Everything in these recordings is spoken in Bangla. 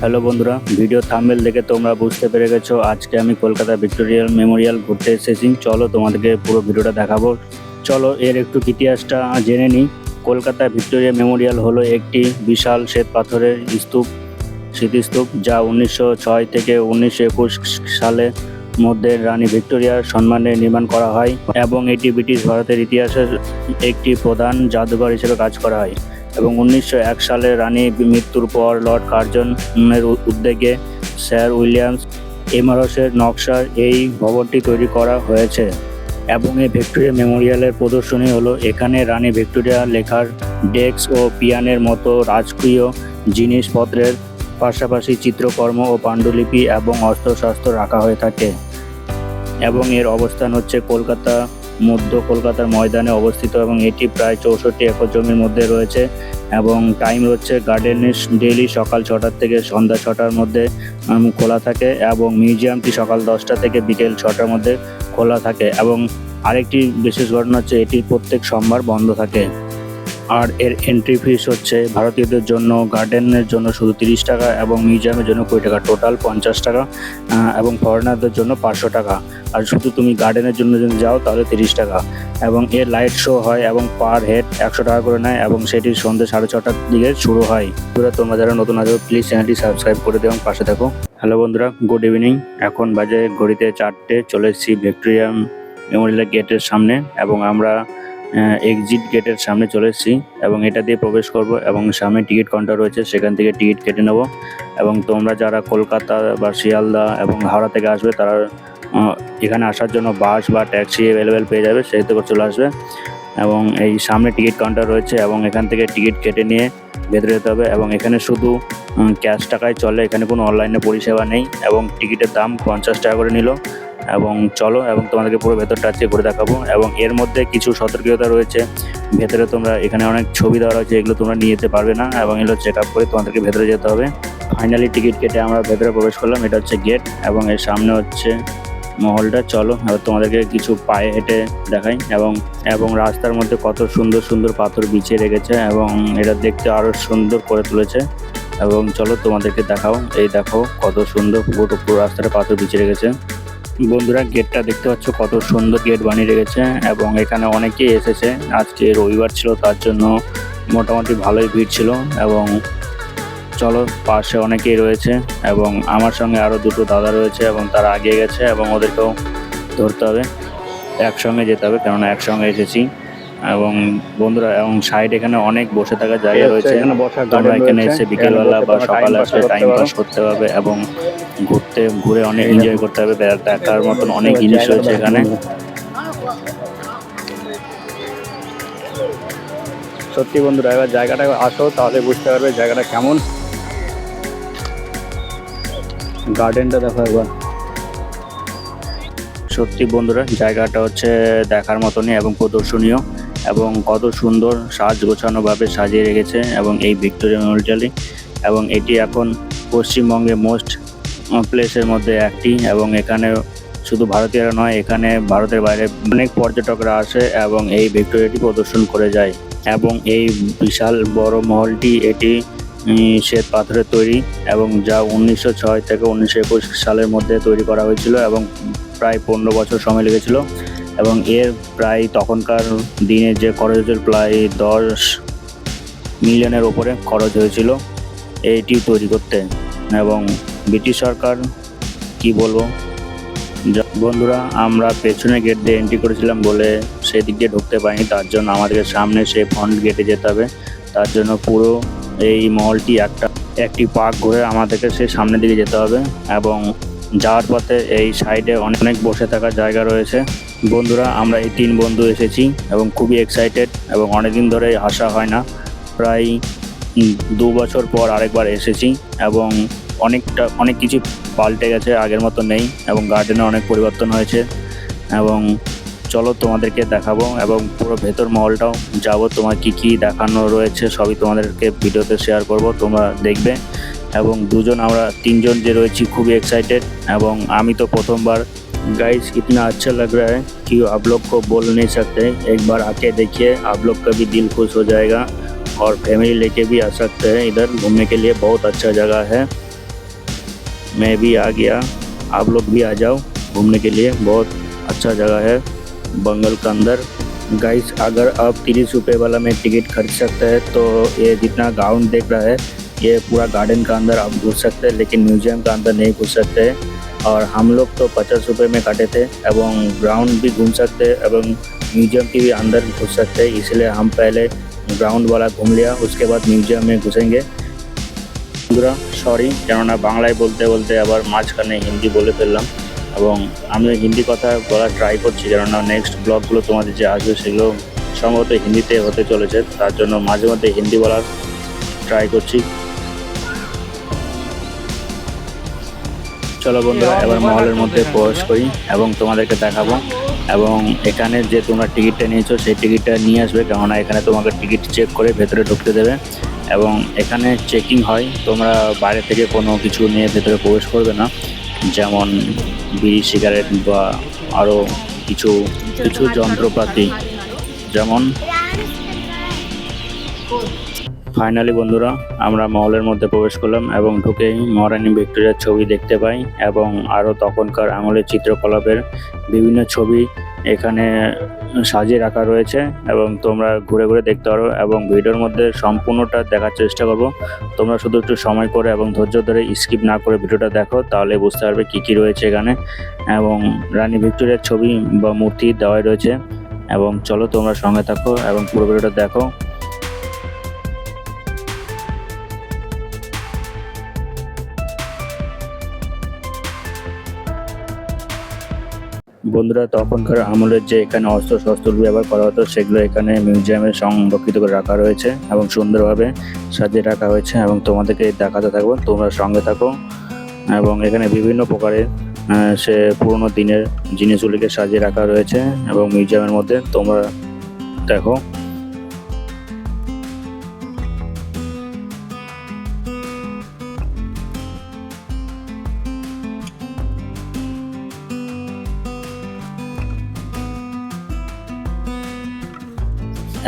হ্যালো বন্ধুরা, ভিডিও থাম্বনেল দেখে তোমরা বুঝতে পেরে গেছো আজকে আমি কলকাতা ভিক্টোরিয়া মেমোরিয়াল ঘুরতে এসেছি। চলো তোমাদেরকে পুরো ভিডিওটা দেখাবো। চলো এর একটু ইতিহাসটা জেনে নিই। কলকাতা ভিক্টোরিয়া মেমোরিয়াল হলো একটি বিশাল শ্বেত পাথরের স্মৃতিস্তূপ যা 1906 থেকে 1921 সালে মধ্যে রানী ভিক্টোরিয়ার সম্মানে নির্মাণ করা হয় এবং এটি ব্রিটিশ ভারতের ইতিহাসের একটি প্রধান জাদুঘর হিসেবে কাজ করা হয়। এবং 1901 সালে রানী মৃত্যুর পর লর্ড কার্জনের উদ্যোগে স্যার উইলিয়ামস এমারসের নকশার এই ভবনটি তৈরি করা হয়েছে। এবং এই ভিক্টোরিয়া মেমোরিয়ালের প্রদর্শনী হলো এখানে রানী ভিক্টোরিয়া লেখার ডেস্ক ও পিয়ানের মতো রাজকীয় জিনিসপত্রের পাশাপাশি চিত্রকর্ম ও পাণ্ডুলিপি এবং অস্ত্রশস্ত্র রাখা হয়ে থাকে। এবং এর অবস্থান হচ্ছে মধ্য কলকাতার ময়দানে অবস্থিত এবং এটি প্রায় 64 একর জমির মধ্যে রয়েছে। এবং টাইম হচ্ছে গার্ডেনের ডেইলি সকাল 6টা থেকে সন্ধ্যা 6টার মধ্যে খোলা থাকে এবং মিউজিয়ামটি সকাল 10টা থেকে বিকেল 6টার মধ্যে খোলা থাকে। এবং আরেকটি বিশেষ ঘটনা হচ্ছে এটি প্রত্যেক সোমবার বন্ধ থাকে। আর এর এন্ট্রি ফিস হচ্ছে ভারতীয়দের জন্য, গার্ডেনের জন্য শুধু 30 টাকা এবং মিউজিয়ামের জন্য 20 টাকা, টোটাল 50 টাকা। এবং ফরেনারদের জন্য 500 টাকা। আর শুধু তুমি গার্ডেনের জন্য যদি যাও তাহলে 30 টাকা। এবং এর লাইট শো হয় এবং পার হেড 100 টাকা করে নেয় এবং সেটি সন্ধ্যে 6:30টার দিকে শুরু হয়। তোমরা যারা নতুন আছো প্লিজ চ্যানেলটি সাবস্ক্রাইব করে দিও এবং পাশে থাকো। হ্যালো বন্ধুরা, গুড ইভিনিং। এখন বাজে ঘড়িতে 4টে। চলে এসেছি ভিক্টোরিয়া মেমোরিয়াল গেটের সামনে এবং আমরা এক্সিট গেটের সামনে চলে এসেছি এবং এটা দিয়ে প্রবেশ করব এবং সামনে টিকিট কাউন্টার রয়েছে, সেখান থেকে টিকিট কেটে নেব। এবং তোমরা যারা কলকাতা বা শিয়ালদা এবং হাওড়া থেকে আসবে তারা এখানে আসার জন্য বাস বা ট্যাক্সি অ্যাভেলেবেল পেয়ে যাবে, সেই থেকে চলে আসবে। এবং এই সামনে টিকিট কাউন্টার রয়েছে এবং এখান থেকে টিকিট কেটে নিয়ে ভেতরে যেতে হবে। এবং এখানে শুধু ক্যাশ টাকায় চলে, এখানে কোনো অনলাইনে পরিষেবা নেই। এবং টিকিটের দাম 50 টাকা করে নিল। এবং চলো এবং তোমাদেরকে পুরো ভেতরটা আজকে ঘুরে দেখাবো। এবং এর মধ্যে কিছু সতর্কতা রয়েছে। ভেতরে তোমরা এখানে অনেক ছবি দেওয়া রয়েছে, এগুলো তোমরা নিয়ে যেতে পারবে না এবং এগুলো চেক আপ করে তোমাদেরকে ভেতরে যেতে হবে। ফাইনালি টিকিট কেটে আমরা ভেতরে প্রবেশ করলাম। এটা হচ্ছে গেট এবং এর সামনে হচ্ছে মহলটা। চলো এবার তোমাদেরকে কিছু পায়ে হেঁটে দেখাই। এবং রাস্তার মধ্যে কত সুন্দর সুন্দর পাথর বিছিয়ে রেখেছে এবং এটা দেখতে আরো সুন্দর করে তুলেছে। এবং চলো তোমাদেরকে দেখাও, এই দেখো কত সুন্দর পুরো রাস্তাটা পাথর বিছিয়ে রেখেছে। বন্ধুরা, গেটটা দেখতে পাচ্ছ কত সুন্দর গেট বানিয়ে রেখেছে এবং এখানে অনেকেই এসেছে। আজকে রবিবার ছিল, তার জন্য মোটামুটি ভালোই ভিড় ছিল। এবং চলো পাশে অনেকেই রয়েছে এবং আমার সঙ্গে আরও দুটো দাদা রয়েছে এবং তারা এগিয়ে গেছে এবং ওদেরকেও ধরতে হবে, একসঙ্গে যেতে হবে কেননা একসঙ্গে এসেছি। এবং বন্ধুরা, এবং সাইড এখানে অনেক বসে থাকার জায়গা রয়েছে। তোমরা এখানে এসে বিকেলবেলা বা সকালে আসলে টাইম পাস করতে পারবে এবং ঘুরে অনেক এনজয় করতে হবে। দেখার মতন অনেক জিনিস রয়েছে এখানে। সত্যি বন্ধুরা, এবার জায়গাটা আসো তাহলে বুঝতে পারবে জায়গাটা কেমন। গার্ডেনটা দেখো একবার। সত্যি বন্ধুরা, জায়গাটা হচ্ছে দেখার মতনই এবং প্রদর্শনীয় এবং কত সুন্দর সাজ গোছানোভাবে সাজিয়ে রেখেছে এবং এই ভিক্টোরিয়া মেমোরিয়ালটি। এবং এটি এখন পশ্চিমবঙ্গে মোস্ট প্লেসের মধ্যে একটি। এবং এখানে শুধু ভারতীয়রা নয়, এখানে ভারতের বাইরে অনেক পর্যটকরা আসে এবং এই ভিক্টোরিয়াটি প্রদর্শন করে যায়। এবং এই বিশাল বড় মহলটি এটি শ্বেত পাথরের তৈরি এবং যা 1906 থেকে 1921 সালের মধ্যে তৈরি করা হয়েছিল এবং প্রায় 15 বছর সময় লেগেছিল। এবং এর প্রায় তখনকার দিনে যে খরচ হয়েছিল প্রায় 10 মিলিয়নের ওপরে খরচ হয়েছিল এইটি তৈরি করতে। এবং ব্রিটিশ সরকার কি বলবো বন্ধুরা, আমরা পেছনে গেট দিয়ে এন্ট্রি করেছিলাম বলে সেই দিক দিয়ে ঢুকতে পারিনি, তার জন্য আমাদেরকে সামনে সেই ফ্রন্ট গেটে যেতে হবে। তার জন্য পুরো এই মহলটি একটি পার্ক ঘুরে আমাদেরকে সেই সামনের দিকে যেতে হবে। এবং যাওয়ার পথে এই সাইডে অনেক বসে থাকার জায়গা রয়েছে। বন্ধুরা, আমরা এই 3 বন্ধু এসেছি এবং খুবই এক্সাইটেড এবং অনেকদিন ধরে আসা হয় না, প্রায় 2 বছর পর আরেকবার এসেছি। এবং অনেক কিছু পাল্টে গেছে, আগের মতো নেই এবং গার্ডেনে অনেক পরিবর্তন হয়েছে। এবং চলো তোমাদেরকে দেখাবো এবং পুরো ভেতর মহলটাও যাবো। তোমার কি দেখানো রয়েছে সবই তোমাদেরকে ভিডিওতে শেয়ার করব, তোমরা দেখবে। এবং আমরা 3 জন যে রয়েছি খুবই एक्साइटेड। এবং আমি তো প্রথমবার। गाइस इतना अच्छा लग रहा है कि आप लोग को बोल नहीं सकते। एक बार आके देखिए, आप लोग का भी दिल खुश हो जाएगा और फैमिली लेके भी आ सकते हैं। इधर घूमने के लिए बहुत अच्छा जगह है। मैं भी आ गया, आप लोग भी आ जाओ घूमने के लिए, बहुत अच्छा जगह है बंगाल के अंदर। गाइस अगर आप 30 रुपये वाला में टिकट खरीद सकते हैं तो ये जितना ग्राउंड देख रहा है ये पूरा गार्डन का अंदर आप घुस सकते हैं, लेकिन म्यूजियम का अंदर नहीं घुस सकते हैं। और हम लोग तो 50 रुपये में काटे थे एवं ग्राउंड भी घूम सकते हैं एवं म्यूजियम के भी अंदर घुस सकते हैं, इसलिए हम पहले ग्राउंड वाला घूम लिया, उसके बाद म्यूजियम में घुसेंगे। বন্ধুরা সরি, কেননা বাংলায় বলতে বলতে আবার মাঝখানে হিন্দি বলে ফেললাম এবং আমি হিন্দি কথা বলার ট্রাই করছি, কেননা নেক্সট ব্লগগুলো তোমাদের যে আসবে সেগুলো সম্ভবত হিন্দিতে হতে চলেছে, তার জন্য মাঝে মধ্যে হিন্দি বলার ট্রাই করছি। চলো বন্ধুরা এবার মহলের মধ্যে প্রবেশ করি এবং তোমাদেরকে দেখাবো এবং এখানে যে তোমরা টিকিটটা নিয়েছো সেই টিকিটটা নিয়ে আসবে, কেননা এখানে তোমাকে টিকিট চেক করে ভেতরে ঢুকতে দেবে এবং এখানে চেকিং হয়, তোমরা বাইরে থেকে কোনো কিছু নিয়ে ভেতরে প্রবেশ করবে না, যেমন বিড়ি সিগারেট বা আরও কিছু কিছু যন্ত্রপাতি যেমন। ফাইনালি বন্ধুরা আমরা মহলের মধ্যে প্রবেশ করলাম এবং ঢুকেই মহারানী ভিক্টোরিয়ার ছবি দেখতে পাই এবং আরও তখনকার আমলের চিত্রকলাপের বিভিন্ন ছবি এখানে সাজিয়ে রাখা রয়েছে এবং তোমরা ঘুরে ঘুরে দেখতে পারো এবং ভিডিওর মধ্যে সম্পূর্ণটা দেখার চেষ্টা করবো। তোমরা শুধু একটু সময় করে এবং ধৈর্য ধরে স্কিপ না করে ভিডিওটা দেখো, তাহলে বুঝতে পারবে কী কী রয়েছে এখানে এবং রানী ভিক্টোরিয়ার ছবি বা মূর্তি দেওয়াই রয়েছে। এবং চলো তোমরা সঙ্গে থাকো এবং পুরো ভিডিওটা দেখো। বন্ধুরা তখনকার আমলের যে এখানে অস্ত্র শস্ত্র ব্যবহার করা হতো সেগুলো এখানে মিউজিয়ামে সংরক্ষিত করে রাখা রয়েছে এবং সুন্দরভাবে সাজিয়ে রাখা হয়েছে এবং তোমাদেরকে দেখাতে থাকবো, তোমরা সঙ্গে থাকো। এবং এখানে বিভিন্ন প্রকারের সে পুরোনো দিনের জিনিসগুলিকে সাজিয়ে রাখা রয়েছে এবং মিউজিয়ামের মধ্যে তোমরা দেখো।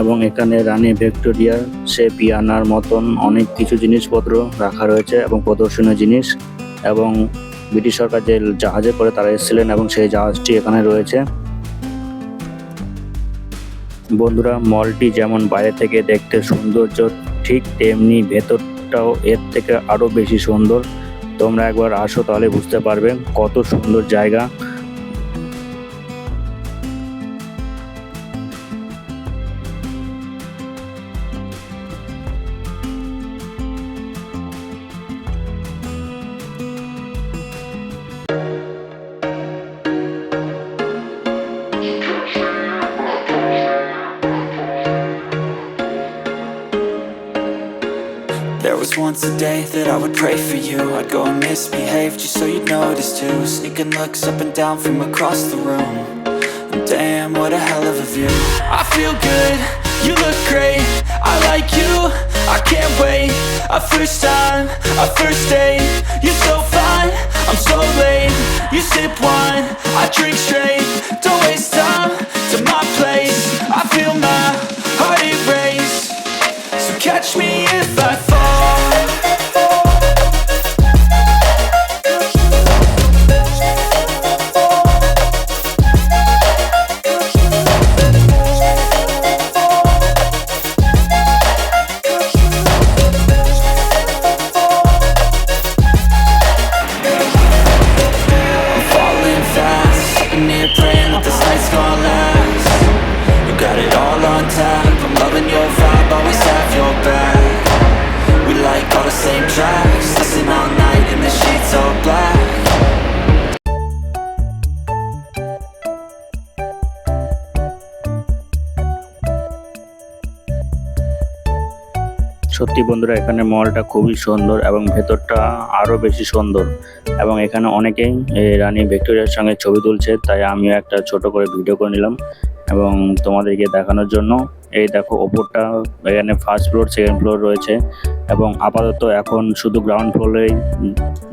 এবং এখানে রানী ভিক্টোরিয়ার সে পিয়ানার মতন অনেক কিছু জিনিসপত্র রাখা রয়েছে এবং প্রদর্শনীয় জিনিস, এবং ব্রিটিশ সরকার যে জাহাজে করে তারা এসেছিলেন এবং সেই জাহাজটি এখানে রয়েছে। বন্ধুরা মলটি যেমন বাইরে থেকে দেখতে সৌন্দর্য ঠিক তেমনি ভেতরটাও এর থেকে আরও বেশি সুন্দর। তোমরা একবার আসো তাহলে বুঝতে পারবে কত সুন্দর জায়গা। There was once a day that I would pray for you. I'd go and misbehave just so you'd notice too. Sneaking looks up and down from across the room. And damn, what a hell of a view. I feel good, you look great, I like you, I can't wait. A first time, a first date. You're so fine, I'm so late. You sip wine, I drink straight. Don't waste time to my place. I feel my heart erase. So catch me if I fall. সত্যি বন্ধুরা এখানে মলটা খুবই সুন্দর এবং ভেতরটা আরও বেশি সুন্দর এবং এখানে অনেকেই রানী ভিক্টোরিয়ার সঙ্গে ছবি তুলছে, তাই আমিও একটা ছোট করে ভিডিও করে নিলাম এবং তোমাদেরকে দেখানোর জন্য। এই দেখো ওপরটা এখানে ফার্স্ট ফ্লোর সেকেন্ড ফ্লোর রয়েছে এবং আপাতত এখন শুধু গ্রাউন্ড ফ্লোরেই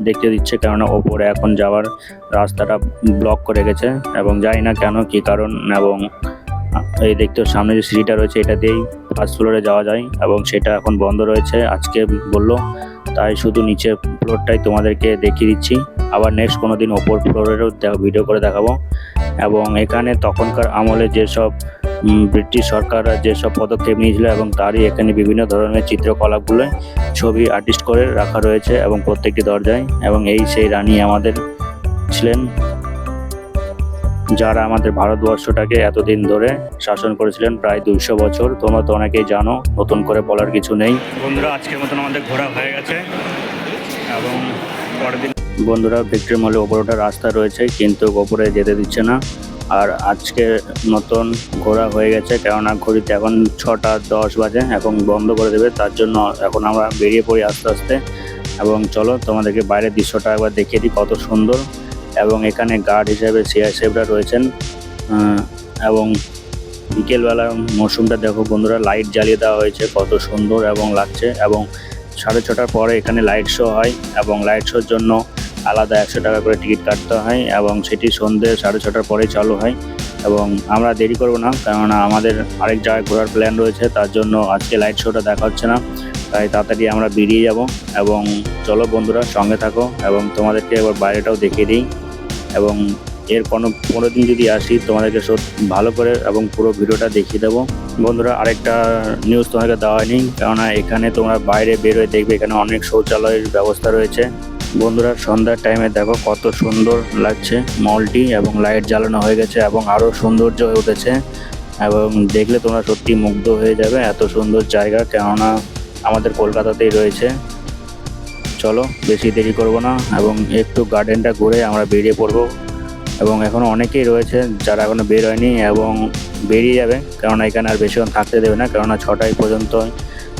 দেখতে দিচ্ছে, কেননা ওপরে এখন যাওয়ার রাস্তাটা ব্লক করে গেছে এবং জানি না কেন কী কারণ। এবং এই দেখতে সামনে যে সিঁড়িটা রয়েছে এটা দিয়েই ফার্স্ট ফ্লোরে যাওয়া যায় এবং সেটা এখন বন্ধ রয়েছে আজকে বললো, তাই শুধু নিচে ফ্লোরটাই তোমাদেরকে দেখিয়ে দিচ্ছি। আবার নেক্সট কোনো দিন ওপর ফ্লোরেরও ভিডিও করে দেখাবো। এবং এখানে তখনকার আমলে যেসব ব্রিটিশ সরকাররা যেসব পদক্ষেপ নিয়েছিল এবং তারই এখানে বিভিন্ন ধরনের চিত্রকলাগুলো ছবি আর্টিস্ট করে রাখা রয়েছে এবং প্রত্যেকটি দরজায়। এবং এই সেই রানী আমাদের ছিলেন যারা আমাদের ভারতবর্ষটাকে এতদিন ধরে শাসন করেছিলেন, প্রায় 200 বছর। তোমরা তো অনেকেই জানো, নতুন করে বলার কিছু নেই। বন্ধুরা আজকের মতন আমাদের ঘোরা হয়ে গেছে এবং পরের দিন বন্ধুরা ভিক্টোরিয়া মলে ওপরে ওঠার রাস্তা রয়েছে কিন্তু ওপরে যেতে দিচ্ছে না। আর আজকে মতন ঘোরা হয়ে গেছে, কেননা ঘড়িতে এখন 6:10 বাজে, এখন বন্ধ করে দেবে। তার জন্য এখন আমরা বেরিয়ে পড়ি আস্তে আস্তে। এবং চলো তোমাদেরকে বাইরের দৃশ্যটা একবার দেখিয়ে দিই কত সুন্দর। এবং এখানে গার্ড হিসেবে সিআইএসএফরা রয়েছেন। এবং বিকেলবেলা মৌসুমটা দেখো বন্ধুরা, লাইট জ্বালিয়ে দেওয়া হয়েছে, কত সুন্দর এবং লাগছে। এবং 6:30টার পরে এখানে লাইট শো হয় এবং লাইট শোর জন্য আলাদা 100 টাকা করে টিকিট কাটতে হয় এবং সেটি সন্ধ্যে 6:30টার পরেই চালু হয়। এবং আমরা দেরি করব না, কেননা আমাদের আরেক জায়গায় ঘোরার প্ল্যান রয়েছে, তার জন্য আজকে লাইট শোটা দেখা হচ্ছে না, তাই তাড়াতাড়ি আমরা বেরিয়ে যাব। এবং চলো বন্ধুরা সঙ্গে থাকো এবং তোমাদেরকে এবার বাইরেটাও দেখিয়ে দিই। এবং এর পনেরো দিন যদি আসি তোমাদেরকে ভালো করে এবং পুরো ভিডিওটা দেখিয়ে দেবো। বন্ধুরা আরেকটা নিউজ তোমাদেরকে দেওয়া হয়নি, কেননা এখানে তোমরা বাইরে বেরোয় দেখবে এখানে অনেক শৌচালয়ের ব্যবস্থা রয়েছে। বন্ধুরা সন্ধ্যার টাইমে দেখো কত সুন্দর লাগছে মলটি এবং লাইট জ্বালানো হয়ে গেছে এবং আরও সৌন্দর্য হয়ে উঠেছে। এবং দেখলে তোমরা সত্যি মুগ্ধ হয়ে যাবে, এত সুন্দর জায়গা, কেননা আমাদের কলকাতাতেই রয়েছে। চলো বেশি দেরি করব না এবং একটু গার্ডেনটা ঘুরে আমরা বেরিয়ে পড়বো। এবং এখনও অনেকেই রয়েছে যারা এখনও বের হয়নি এবং বেরিয়ে যাবে, কেননা এখানে আর বেশিক্ষণ থাকতে দেবে না, কেননা 6টায় পর্যন্ত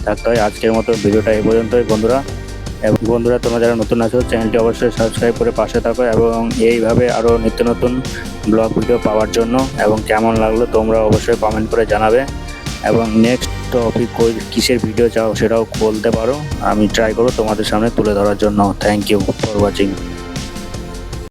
থাকতে হয়। আজকের মতো ভিডিওটা এই পর্যন্তই বন্ধুরা। এবং বন্ধুরা তোমরা যারা নতুন আছো চ্যানেলটি অবশ্যই সাবস্ক্রাইব করে পাশে থাকো এবং এইভাবে আরও নিত্য নতুন ব্লগ ভিডিও পাওয়ার জন্য। এবং কেমন লাগলো তোমরা অবশ্যই কমেন্ট করে জানাবে। এবং নেক্সট টপিক কিসের ভিডিও চাও সেটাও বলতে পারো, আমি ট্রাই করবো তোমাদের সামনে তুলে ধরার জন্য। Thank you for watching.